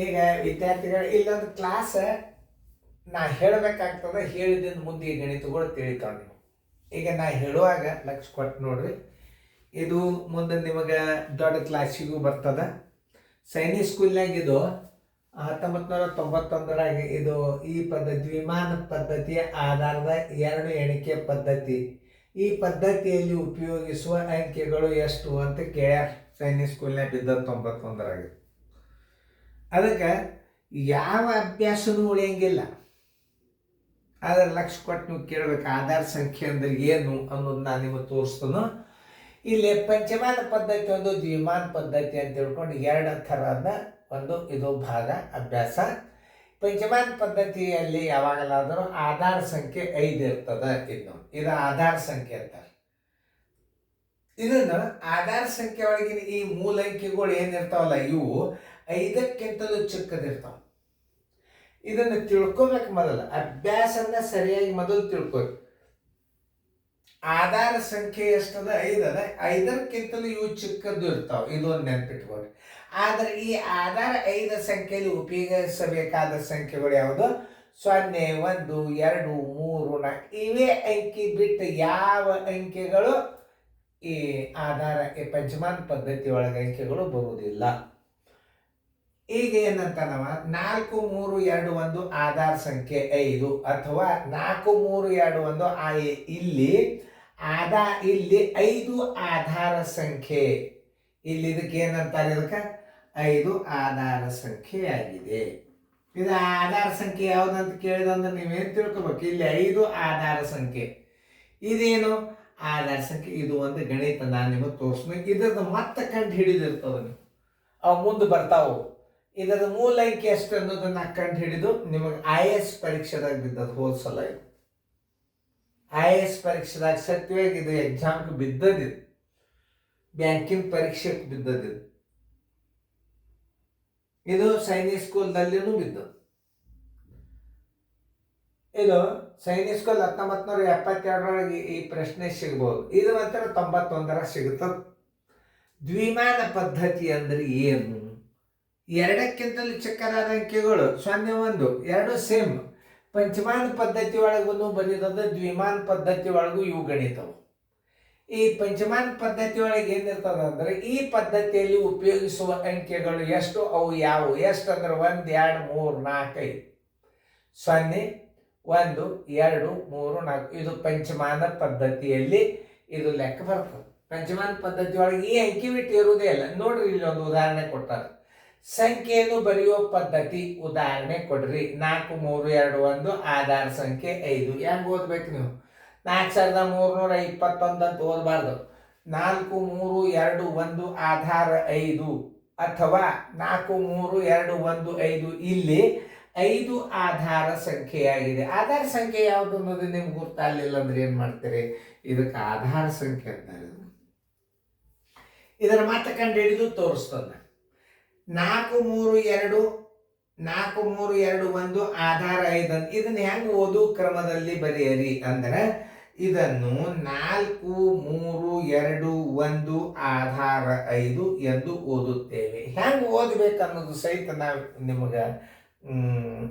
ಈಗ ವಿದ್ಯಾರ್ಥಿಗಳು ಇಲ್ಲೊಂದು ಕ್ಲಾಸ್ ನಾ ಹೇಳಬೇಕಾಗ್ತದೆ, ಹೇಳಿದಿಂದ ಮುಂದೆ ಈ ಗಣಿತಗಳು ತಿಳಿತಾವ. ನೀವು ಈಗ ನಾ ಹೇಳುವಾಗ ಲಕ್ಷ ಕೊಟ್ಟು ನೋಡ್ರಿ. ಇದು ಮುಂದೆ ನಿಮಗೆ ದೊಡ್ಡ ಕ್ಲಾಸಿಗೂ ಬರ್ತದೆ. ಸೈನಿಕ್ ಸ್ಕೂಲ್ನಾಗ ಇದು 1991 ಇದು ಈ ಪದ್ಧತಿ ವಿಮಾನ ಪದ್ಧತಿಯ ಆಧಾರದ 2 ಎಣಿಕೆ ಪದ್ಧತಿ. ಈ ಪದ್ಧತಿಯಲ್ಲಿ ಉಪಯೋಗಿಸುವ ಅಂಕೆಗಳು ಎಷ್ಟು ಅಂತ ಕೇಳ್ಯಾರ. ಸೈನಿಕ್ ಸ್ಕೂಲ್ನಾಗ ಬಿದ್ದ 91 ಅದಕ್ಕೆ ಯಾವ ಅಭ್ಯಾಸನೂ ಉಳಿಯಂಗಿಲ್ಲ. ಆದರೆ ಲಕ್ಷ ಕೊಟ್ಟು ನೀವು ಕೇಳಬೇಕು ಆಧಾರ ಸಂಖ್ಯೆ ಅಂದ್ರೆ ಏನು ಅನ್ನೋದು ನಾನು ನಿಮಗೆ ತೋರಿಸ್ತೇನೆ. ಇಲ್ಲಿ ಪಂಚಮಾನ ಪದ್ಧತಿ ಒಂದು, ದ್ವಿಮಾನ ಪದ್ಧತಿ ಅಂತ ತಿಳ್ಕೊಂಡು 2 ಥರದ ಒಂದು ಇದು ಭಾಗ ಅಭ್ಯಾಸ. ಪಂಚಮಾನ ಪದ್ಧತಿಯಲ್ಲಿ ಯಾವಾಗಲಾದರೂ ಆಧಾರ ಸಂಖ್ಯೆ 5 ಇರ್ತದೆ. ಇದು ಆಧಾರ ಸಂಖ್ಯೆ ಅಂತಾರೆ. ಇದನ್ನು ಆಧಾರ ಸಂಖ್ಯೆ ಒಳಗಿನ ಈ ಮೂಲಂಕಿಗಳು ಏನಿರ್ತಾವಲ್ಲ ಇವು 5ಕ್ಕಿಂತಲೂ ಚಿಕ್ಕದಿರ್ತಾವ. ಇದನ್ನು ತಿಳ್ಕೊಬೇಕು. ಮೊದಲು ಅಭ್ಯಾಸನ ಸರಿಯಾಗಿ ಮೊದಲು ತಿಳ್ಕೊಬೇಕು. ಆಧಾರ ಸಂಖ್ಯೆ ಎಷ್ಟದ? 5 ಅದ. 5ಕ್ಕಿಂತಲೂ ಇವು ಚಿಕ್ಕದ್ದು ಇರ್ತಾವ. ಇದೊಂದು ನೆನ್ಪಿಟ್ಕೊಳ್ರಿ. ಆದರೆ ಈ ಆಧಾರ 5 ಸಂಖ್ಯೆಯಲ್ಲಿ ಉಪಯೋಗಿಸಬೇಕಾದ ಸಂಖ್ಯೆಗಳು ಯಾವುದು? 0, 1, 2, 3, 4 ಇವೇ ಅಂಕಿ ಬಿಟ್ಟು ಯಾವ ಅಂಕೆಗಳು ಈ ಆಧಾರ ಪಂಚಮಾನ ಪದ್ಧತಿ ಒಳಗೆ ಅಂಕೆಗಳು ಬರುವುದಿಲ್ಲ. ಈಗ ಏನಂತ ನಾವ 4, 3, 2, 1 ಆಧಾರ ಸಂಖ್ಯೆ 5 ಅಥವಾ 4, 3, 2, 1 ಇಲ್ಲಿ ಇಲ್ಲಿ 5 ಆಧಾರ ಸಂಖ್ಯೆ. ಇಲ್ಲಿ ಇದಕ್ಕೆ ಏನಂತಾರೆ? ಇದಕ್ಕೆ 5 ಆಧಾರ ಸಂಖ್ಯೆ ಆಗಿದೆ. ಇದು ಆಧಾರ ಸಂಖ್ಯೆ ಯಾವುದಂತ ಕೇಳಿದಂದ್ರೆ ನೀವೇನು ತಿಳ್ಕೊಬೇಕು? ಇಲ್ಲಿ 5 ಆಧಾರ ಸಂಖ್ಯೆ. ಇದೇನು ಆಧಾರ ಸಂಖ್ಯೆ? ಇದು ಒಂದು ಗಣಿತ ನಾನು ನಿಮಗೆ ತೋರಿಸ್ತೀನಿ. ಇದ್ರದ್ದು ಮತ್ತೆ ಕಂಡು ಹಿಡಿದಿರ್ತದೆ. ನೀವು ಅವು ಮುಂದೆ ಬರ್ತಾವು. ಇದರ ಮೂಲ ಅಂಕೆ ಎಷ್ಟು ಅನ್ನೋದನ್ನ ಕಂಡು ಹಿಡಿದು ನಿಮಗೆ IAS ಪರೀಕ್ಷೆದಾಗ ಬಿದ್ದದ್ದು. ಹೋದ ಸಲ ಇದು IAS ಪರೀಕ್ಷೆದಾಗ ಸತ್ಯವಾಗಿ ಇದು ಎಕ್ಸಾಮ್ಗೆ ಬಿದ್ದದಿದ್ದು, ಬ್ಯಾಂಕಿನ ಪರೀಕ್ಷೆಗೆ ಬಿದ್ದದಿದ್ದು. ಇದು ಸೈನಿಕ್ ಸ್ಕೂಲ್ದಲ್ಲಿನೂ ಬಿದ್ದದ್ದು. ಇದು ಸೈನಿಕ್ ಸ್ಕೂಲ್ 1972 ಈ ಪ್ರಶ್ನೆ ಸಿಗ್ಬೋದು. ಇದು ಮಾತ್ರ 91 ಸಿಗುತ್ತದೆ. ದ್ವಿಮಾನ ಪದ್ಧತಿ ಅಂದ್ರೆ ಏನು? 2ಕ್ಕಿಂತಲೂ ಚಿಕ್ಕದಾದ ಅಂಕೆಗಳು 0, 1, 2 ಸೇಮ್. ಪಂಚಮಾನ ಪದ್ಧತಿ ಒಳಗೂ ಬಂದಿದ್ದದ, ದ್ವಿಮಾನ ಪದ್ಧತಿ ಒಳಗೂ ಇವು ಗಣಿತವು. ಈ ಪಂಚಮಾನ ಪದ್ಧತಿ ಒಳಗೆ ಏನಿರ್ತದ ಅಂದ್ರೆ ಈ ಪದ್ಧತಿಯಲ್ಲಿ ಉಪಯೋಗಿಸುವ ಅಂಕೆಗಳು ಎಷ್ಟು? ಅವು ಯಾವುವು? ಎಷ್ಟು ಅಂದ್ರೆ 1, 2, 3, 4, 5. 0, 1, 2, 3, 4 ಇದು ಪಂಚಮಾನ ಪದ್ಧತಿಯಲ್ಲಿ ಇದು ಲೆಕ್ಕ ಬರ್ತದೆ. ಪಂಚಮಾನ ಪದ್ಧತಿ ಒಳಗೆ ಈ ಅಂಕಿ ಬಿಟ್ಟು ಇರುವುದೇ ಇಲ್ಲ. ನೋಡ್ರಿ, ಇಲ್ಲಿ ಒಂದು ಉದಾಹರಣೆ ಕೊಟ್ಟಾರೆ. ಸಂಖ್ಯೆಯನ್ನು ಬರೆಯುವ ಪದ್ಧತಿ ಉದಾಹರಣೆ ಕೊಡ್ರಿ. 4, 3, 2, 1 ಆಧಾರ ಸಂಖ್ಯೆ 5. ಹೆಂಗೆ ಓದ್ಬೇಕು ನೀವು? 4321 ಅಂತ ಓದಬಾರ್ದು. 4, 3, 2, 1 ಆಧಾರ 5 ಅಥವಾ 4, 3, 2, 1, 5 ಇಲ್ಲಿ 5 ಆಧಾರ ಸಂಖ್ಯೆಯಾಗಿದೆ. ಆಧಾರ ಸಂಖ್ಯೆ ಯಾವುದು ಅನ್ನೋದು ನಿಮ್ಗೆ ಗೊತ್ತಾಗಲಿಲ್ಲ ಅಂದ್ರೆ ಏನು ಮಾಡ್ತೀರಿ? ಇದಕ್ಕೆ ಆಧಾರ ಸಂಖ್ಯೆ ಅಂತಾರೆ. ಇದರ ಮಾತ್ರ ಕಂಡು ಹಿಡಿದು ತೋರಿಸ್ತದೆ. 4, 3, 2, 1 ಆಧಾರ 5 ಅಂತ ಇದನ್ನ ಹೆಂಗೆ ಓದು ಕ್ರಮದಲ್ಲಿ ಬರೆಯಿರಿ ಅಂದ್ರೆ ಇದನ್ನು 4, 3, 2, 1 ಆಧಾರ 5 ಎಂದು ಓದುತ್ತೇವೆ. ಹೆಂಗೆ ಓದಬೇಕು ಅನ್ನೋದು ಸಹಿತ ನಾವು ನಿಮಗೆ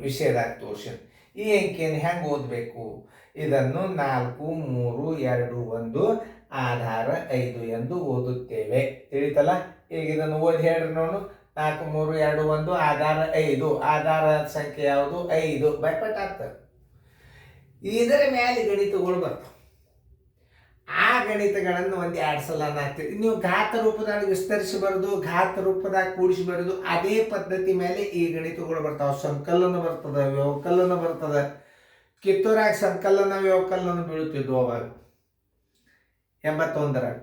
ವಿಷಯದಾಗ ತೋರಿಸಿ. ಈ ಅಂಕೆಯನ್ನು ಹೆಂಗೆ ಓದಬೇಕು? ಇದನ್ನು 4, 3, 2, 1 ಆಧಾರ 5 ಎಂದು ಓದುತ್ತೇವೆ. ತಿಳಿತಲ್ಲ? ಈಗ ಇದನ್ನು ಓದಿ ಹೇಳ್ರಿ ನೋಡು. 4, 3, 2, 1 ಆಧಾರ 5. ಆಧಾರ ಸಂಖ್ಯೆ ಯಾವುದು? 5. ಬೈಪಟ್ ಆಗ್ತದೆ. ಇದರ ಮೇಲೆ ಗಣಿತಗಳು ಬರ್ತಾವೆ. ಆ ಗಣಿತಗಳನ್ನು 1-2 ಸಲ ಹಾಕ್ತೀವಿ. ನೀವು ಘಾತ ರೂಪದಾಗ ವಿಸ್ತರಿಸಿ ಬರೋದು, ಘಾತ ರೂಪದಾಗ ಕೂಡಿಸಿ ಬರೋದು, ಅದೇ ಪದ್ಧತಿ ಮೇಲೆ ಈ ಗಣಿತಗಳು ಬರ್ತಾವೆ. ಸಂಕಲನ ಬರ್ತದೆ, ವ್ಯವಕಲನ ಬರ್ತದೆ. ಕಿತ್ತೂರಾಗ ಸಂಕಲನ ವ್ಯವಕಲನ ಬೀಳುತ್ತಿದ್ವು ಅವಾಗ 81.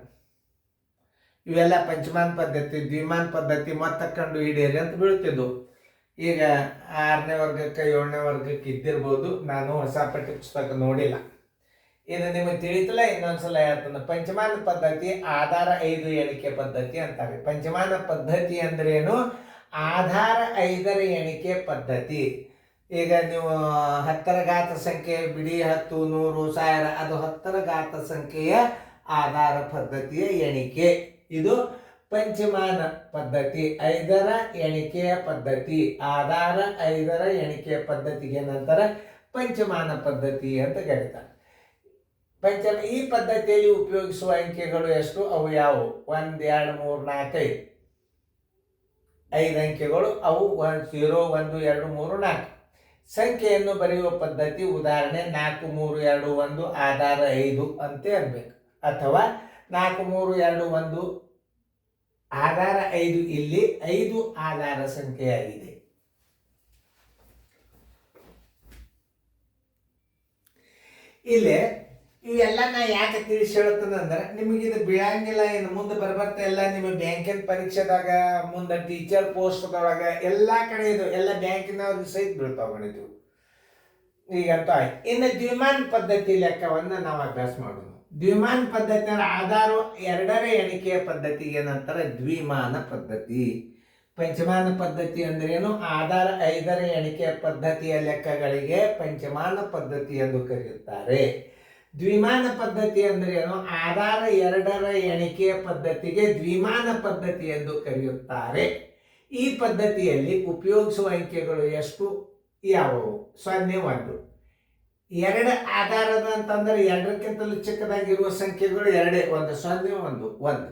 ಇವೆಲ್ಲ ಪಂಚಮಾನ ಪದ್ಧತಿ, ದ್ವಿಮಾನ ಪದ್ಧತಿ ಮೊತ್ತ ಕಂಡು ಹಿಡಿಯಿರಿ ಅಂತ ಬೀಳ್ತಿದ್ವು. ಈಗ 6ನೇ ವರ್ಗಕ್ಕೆ 7ನೇ ವರ್ಗಕ್ಕೆ ಇದ್ದಿರ್ಬೋದು. ನಾನು ಹೊಸ ಪಠ್ಯ ಪುಸ್ತಕ ನೋಡಿಲ್ಲ. ಇದು ನಿಮಗೆ ತಿಳಿತಲ್ಲ, ಇನ್ನೊಂದ್ಸಲ ಹೇಳ್ತಾನೆ. ಪಂಚಮಾನ ಪದ್ಧತಿ ಆಧಾರ 5 ಎಣಿಕೆ ಪದ್ಧತಿ ಅಂತಾರೆ. ಪಂಚಮಾನ ಪದ್ಧತಿ ಅಂದ್ರೇನು? ಆಧಾರ 5ರ ಎಣಿಕೆ ಪದ್ಧತಿ. ಈಗ ನೀವು 10ರ ಘಾತ ಸಂಖ್ಯೆ ಬಿಡಿ 10, 100, 1000 ಅದು 10ರ ಘಾತ ಸಂಖ್ಯೆಯ ಆಧಾರ ಪದ್ಧತಿಯ ಎಣಿಕೆ. ಇದು ಪಂಚಮಾನ ಪದ್ಧತಿ 5ರ ಎಣಿಕೆಯ ಪದ್ಧತಿ. ಆಧಾರ 5ರ ಎಣಿಕೆಯ ಪದ್ಧತಿಗೆ ನಂತರ ಪಂಚಮಾನ ಪದ್ಧತಿ ಅಂತ ಕರೀತಾರೆ. ಈ ಪದ್ಧತಿಯಲ್ಲಿ ಉಪಯೋಗಿಸುವ ಅಂಕೆಗಳು ಎಷ್ಟು? ಅವು ಯಾವುವು? 1 2 3 4 5 ಅಂಕೆಗಳು ಅವು. 0 1 2 3 4. ಸಂಖ್ಯೆಯನ್ನು ಬರೆಯುವ ಪದ್ಧತಿ ಉದಾಹರಣೆ 4 3 2 1 ಆಧಾರ 5 ಅಂತ ಅನ್ಬೇಕು, ಅಥವಾ 4 3 2 1 ಆಧಾರ 5. ಇಲ್ಲಿ 5 ಆಧಾರ ಸಂಖ್ಯೆಯಾಗಿದೆ. ಇಲ್ಲಿ ಇವೆಲ್ಲ ನಾ ಯಾಕೆ ತಿಳಿಸಿ ಹೇಳ್ತೇನೆ ನಿಮಗಿದು ಬೀಳಂಗಿಲ್ಲ. ಇನ್ನು ಮುಂದೆ ಬರ್ಬರ್ತಾ ಎಲ್ಲ ನಿಮ್ಮ ಬ್ಯಾಂಕಿನ ಪರೀಕ್ಷೆದಾಗ, ಮುಂದೆ ಟೀಚರ್ ಪೋಸ್ಟ್ದೊಳಗೆ ಎಲ್ಲ ಕಡೆ ಇದು ಎಲ್ಲ ಬ್ಯಾಂಕಿನವ್ರಿಗೆ ಸಹಿತ ಬೀಳ್ತಾವ ಗಣಿತು. ಈಗಂತೂ ಆಯ್ತು. ಇನ್ನು ದ್ವಿಮಾನ ಪದ್ಧತಿ ಲೆಕ್ಕವನ್ನು ನಾವು ಅಭ್ಯಾಸ ಮಾಡೋಣ. ದ್ವಿಮಾನ ಪದ್ಧತಿ ಅಂದ್ರೆ ಆಧಾರ 2ರ ಎಣಿಕೆಯ ಪದ್ಧತಿಗೆ ನಂತರ ದ್ವಿಮಾನ ಪದ್ಧತಿ. ಪಂಚಮಾನ ಪದ್ಧತಿ ಅಂದ್ರೇನು? ಆಧಾರ 5ರ ಎಣಿಕೆಯ ಪದ್ಧತಿಯ ಲೆಕ್ಕಗಳಿಗೆ ಪಂಚಮಾನ ಪದ್ಧತಿ ಎಂದು ಕರೆಯುತ್ತಾರೆ. ದ್ವಿಮಾನ ಪದ್ಧತಿ ಅಂದ್ರೇನು? ಆಧಾರ 2ರ ಎಣಿಕೆಯ ಪದ್ಧತಿಗೆ ದ್ವಿಮಾನ ಪದ್ಧತಿ ಎಂದು ಕರೆಯುತ್ತಾರೆ. ಈ ಪದ್ಧತಿಯಲ್ಲಿ ಉಪಯೋಗಿಸುವ ಅಂಕೆಗಳು ಎಷ್ಟು? ಯಾವುವು? 0 1. 2 ಆಧಾರದ ಅಂತಂದ್ರೆ 2ಕ್ಕಿಂತಲೂ ಚಿಕ್ಕದಾಗಿರುವ ಸಂಖ್ಯೆಗಳು 2. 1 0 1 1.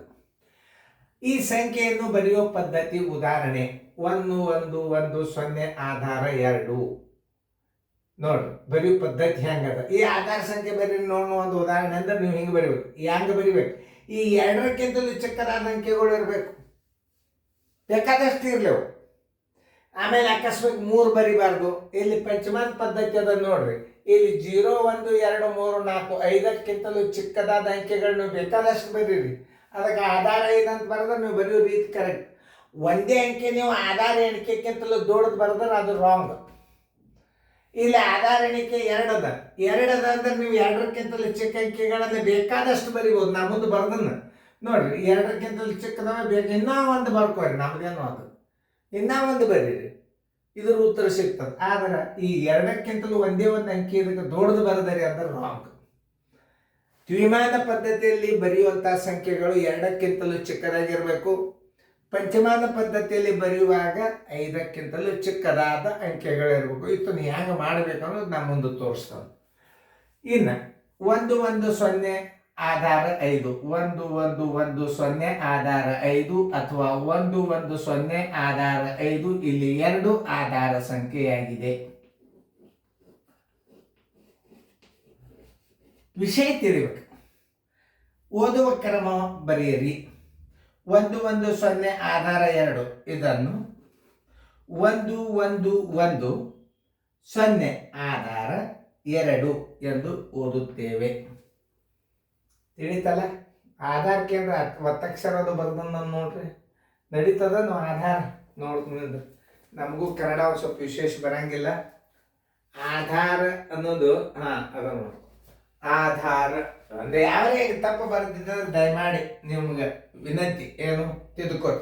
ಈ ಸಂಖ್ಯೆಯನ್ನು ಬರೆಯುವ ಪದ್ಧತಿ ಉದಾಹರಣೆ 1 1 1 0 ಆಧಾರ 2. ನೋಡ್ರಿ ಬರೆಯುವ ಪದ್ಧತಿ ಹೆಂಗದ. ಈ ಆಧಾರ ಸಂಖ್ಯೆ ಬರೀ ನೋಡೋ ಒಂದು ಉದಾಹರಣೆ ಅಂದ್ರೆ ನೀವು ಹಿಂಗೆ ಬರಿಬೇಕು. ಹೆಂಗೆ ಬರಿಬೇಕು? ಈ 2ಕ್ಕಿಂತಲೂ ಚಿಕ್ಕದಾದ ಅಂಕೆಗಳು ಇರಬೇಕು, ಬೇಕಾದಷ್ಟು ಇರ್ಲೇವು. ಆಮೇಲೆ ಅಕಸ್ಮಾತ್ 3 ಬರಿಬಾರ್ದು. ಇಲ್ಲಿ ಪಂಚಮಾನ ಪದ್ಧತಿ ಅದ ನೋಡ್ರಿ. ಇಲ್ಲಿ 0 1 2 3 4 5ಕ್ಕಿಂತಲೂ ಚಿಕ್ಕದಾದ ಅಂಕೆಗಳನ್ನ ಬೇಕಾದಷ್ಟು ಬರೀರಿ. ಅದಕ್ಕೆ ಆಧಾರ 5 ಅಂತ ಬರೆದ್ರೆ ನೀವು ಬರೆಯೋ ರೀತಿ ಕರೆಕ್ಟ್. ಒಂದೇ ಅಂಕೆ ನೀವು ಆಧಾರ ಎಣಿಕೆಗಿಂತಲೂ ದೊಡ್ಡದು ಬರೆದ್ರೆ ಅದು ರಾಂಗ್. ಇಲ್ಲಿ ಆಧಾರ ಎಣಿಕೆ 2 ಅದ. 2 ಅದ ಅಂದ್ರೆ ನೀವು 2ಕ್ಕಿಂತಲೂ ಚಿಕ್ಕ ಅಂಕೆಗಳನ್ನ ಬೇಕಾದಷ್ಟು ಬರಿಬೋದು. ನಾ ಮುಂದೆ ಬರ್ದನ್ನ ನೋಡ್ರಿ, 2ಕ್ಕಿಂತಲೂ ಚಿಕ್ಕದವ ಬೇಕು. ಇನ್ನೂ ಒಂದು ಬರ್ಕೋರಿ, ನಮ್ದೇನೋ ಅದು ಇನ್ನೂ ಒಂದು ಬರೀರಿ, ಇದ್ರ ಉತ್ತರ ಸಿಗ್ತದೆ. ಆದ್ರೆ ಈ 2ಕ್ಕಿಂತಲೂ ಒಂದೇ ಒಂದು ಅಂಕೆ ಇದಕ್ಕೆ ದೊಡ್ಡದು ಬರದರಿ ಅಂದ್ರೆ ರಾಂಗ್. ದ್ವಿಮಾನ ಪದ್ಧತಿಯಲ್ಲಿ ಬರೆಯುವಂಥ ಸಂಖ್ಯೆಗಳು 2ಕ್ಕಿಂತಲೂ ಚಿಕ್ಕದಾಗಿರಬೇಕು. ಪಂಚಮಾನ ಪದ್ಧತಿಯಲ್ಲಿ ಬರೆಯುವಾಗ 5ಕ್ಕಿಂತಲೂ ಚಿಕ್ಕದಾದ ಅಂಕೆಗಳಿರ್ಬೇಕು. ಇದನ್ನು ಹೆಂಗೆ ಮಾಡಬೇಕು ಅನ್ನೋದು ನಾನು ಮುಂದೆ ತೋರಿಸ್ತಾನೆ. ಇನ್ನು 1 1 0 ಆಧಾರ 5. 1 1 1 0 ಆಧಾರ 5 ಅಥವಾ 1 1 0 ಆಧಾರ 5. ಇಲ್ಲಿ 2 ಆಧಾರ ಸಂಖ್ಯೆಯಾಗಿದೆ. ವಿಷಯ ತಿಳಿಬೇಕು. ಓದುವ ಕ್ರಮ ಬರೆಯಿರಿ. 1 1 0 ಆಧಾರ 2. ಇದನ್ನು 1 1 1 0 ಆಧಾರ 2 ಎಂದು ಓದುತ್ತೇವೆ. ತಿಳಿತಲ್ಲ? ಆಧಾರ ಕೇಂದ್ರ ಒತ್ತಕ್ಷರದು ಬರ್ದನ್ನ ನೋಡ್ರಿ, ನಡೀತದ. ನಾವು ಆಧಾರ ನೋಡ್ತೀನಿ. ನಮಗೂ ಕನ್ನಡ ಸ್ವಲ್ಪ ವಿಶೇಷ ಬರಂಗಿಲ್ಲ. ಆಧಾರ ಅನ್ನೋದು ಅದ ನೋಡಿ. ಆಧಾರ ಅಂದ್ರೆ ಯಾರೇ ತಪ್ಪು ಬರೆದಿದ್ದರೆ ದಯಮಾಡಿ ನಿಮ್ಗೆ ವಿನಂತಿ ಏನು ತಿದ್ದುಕೊರಿ.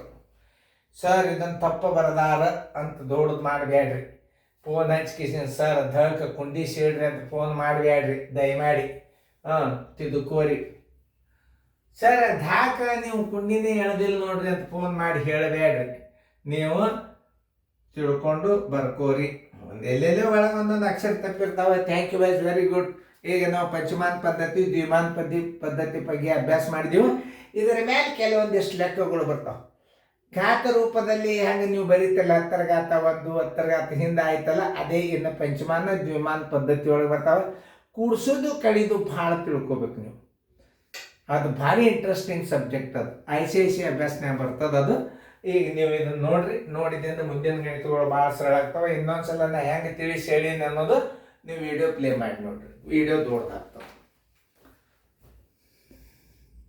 ಸರ್ ಇದನ್ನು ತಪ್ಪು ಬರದಾರ ಅಂತ ದೊಡ್ಡದು ಮಾಡಬೇಡ್ರಿ. ಫೋನ್ ಹಚ್ಕಿಸಿ ಸರ್ ಧಳಕ ಕುಂಡಿ ಸೀಡ್ರಿ ಅಂತ ಫೋನ್ ಮಾಡಬೇಡ್ರಿ ದಯಮಾಡಿ. ತಿದ್ದುಕೋರಿ. ಸರ್ ಧಾಕ ನೀವು ಕುಂಡಿನೇ ಎಳ್ದಿಲ್ಲ ನೋಡ್ರಿ ಅಂತ ಫೋನ್ ಮಾಡಿ ಹೇಳಬೇಡ್ರಿ. ನೀವು ತಿಳ್ಕೊಂಡು ಬರ್ಕೋರಿ. ಎಲ್ಲೆಲ್ಲೋ ಒಳಗೆ ಒಂದೊಂದು ಅಕ್ಷರ ತಪ್ಪಿರ್ತಾವೆ. ಥ್ಯಾಂಕ್ ಯು ವೈಸ್, ವೆರಿ ಗುಡ್. ಈಗ ನಾವು ಪಂಚಮಾನ ಪದ್ಧತಿ ದ್ವಿಮಾನ ಪದ್ಧತಿ ಬಗ್ಗೆ ಅಭ್ಯಾಸ ಮಾಡಿದೀವಿ. ಇದರ ಮೇಲೆ ಕೆಲವೊಂದಿಷ್ಟು ಲೆಕ್ಕಗಳು ಬರ್ತಾವೆ. ಘಾತ ರೂಪದಲ್ಲಿ ಹೆಂಗೆ ನೀವು ಬರೀತಿಲ್ಲ, 10ರ ಘಾತ 1 10ರ ಘಾತ ಹಿಂದೆ ಆಯ್ತಲ್ಲ, ಅದೇ ಇನ್ನು ಪಂಚಮಾನ ದ್ವಿಮಾನ ಪದ್ಧತಿ ಒಳಗೆ ಬರ್ತಾವೆ. ಕೂಡ್ಸೋದು ಕಡಿದು ಭಾಳ ತಿಳ್ಕೊಬೇಕು ನೀವು. ಅದು ಭಾರಿ ಇಂಟ್ರೆಸ್ಟಿಂಗ್ ಸಬ್ಜೆಕ್ಟ್. ಅದು ICIC ಅಭ್ಯಾಸನಾಗ ಬರ್ತದೆ ಅದು. ಈಗ ನೀವು ಇದನ್ನು ನೋಡ್ರಿ, ನೋಡಿದಿಂದ ಮುಂದಿನ ಗಣಿತಗಳು ಭಾಳ ಸರಳ ಆಗ್ತವೆ. ಇನ್ನೊಂದ್ಸಲ ನಾ ಹೆಂಗೆ ತಿಳಿಸಿ ಹೇಳೀನಿ ಅನ್ನೋದು ನೀವು ವಿಡಿಯೋ ಪ್ಲೇ ಮಾಡಿ ನೋಡ್ರಿ, ವಿಡಿಯೋ ದೊಡ್ಡದಾಗ್ತವೆ.